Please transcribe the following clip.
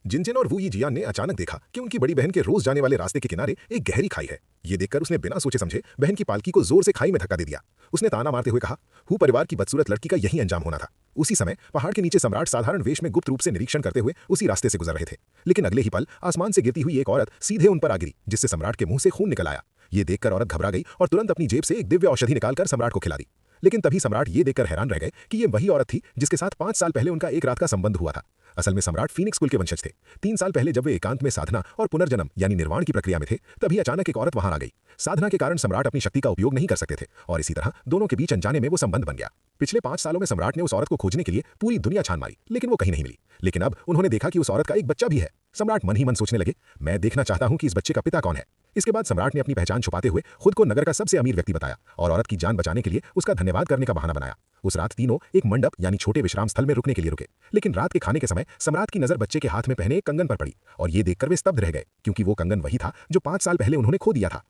जिनजिन और वू यीजियान ने अचानक देखा कि उनकी बड़ी बहन के रोज जाने वाले रास्ते के किनारे एक गहरी खाई है। ये देखकर उसने बिना सोचे समझे बहन की पालकी को जोर से खाई में धक्का दे दिया। उसने ताना मारते हुए कहा, हु परिवार की बदसूरत लड़की का यही अंजाम होना था। उसी समय पहाड़ के नीचे सम्राट साधारण वेश में गुप्त रूप से निरीक्षण करते हुए उसी रास्ते से गुजर रहे थे। लेकिन अगले ही पल आसमान से गिरती हुई एक औरत सीधे उन पर आ गिरी, जिससे सम्राट के मुंह से खून निकल आया। ये देखकर औरत घबरा गई और तुरंत अपनी जेब से एक दिव्य औषधि निकालकर सम्राट को खिला दी। लेकिन तभी सम्राट ये देखकर हैरान रह गए कि ये वही औरत थी जिसके साथ 5 साल पहले उनका एक रात का संबंध हुआ था। असल में सम्राट फीनिक्स कुल के वंशज थे। 3 साल पहले जब वे एकांत में साधना और पुनर्जन्म यानी निर्वाण की प्रक्रिया में थे, तभी अचानक एक औरत वहां आ गई। साधना के कारण सम्राट अपनी शक्ति का उपयोग नहीं कर सकते थे और इसी तरह दोनों के बीच अनजाने में वो संबंध बन गया। पिछले 5 सालों में सम्राट ने उस औरत को खोजने के लिए पूरी दुनिया छान मारी, लेकिन वो कहीं नहीं मिली। लेकिन अब उन्होंने देखा कि उस औरत का एक बच्चा भी है। सम्राट मन ही मन सोचने लगे, मैं देखना चाहता हूं कि इस बच्चे का पिता कौन है। इसके बाद सम्राट ने अपनी पहचान छुपाते हुए खुद को नगर का सबसे अमीर व्यक्ति बताया और औरत की जान बचाने के लिए उसका धन्यवाद करने का बहाना बनाया। उस रात तीनों एक मंडप यानी छोटे विश्राम स्थल में रुकने के लिए रुके। लेकिन रात के खाने के समय सम्राट की नजर बच्चे के हाथ में पहने एक कंगन पर पड़ी और ये देखकर वे स्तब्ध रह गए, क्योंकि वो कंगन वही था जो 5 साल पहले उन्होंने खो दिया था।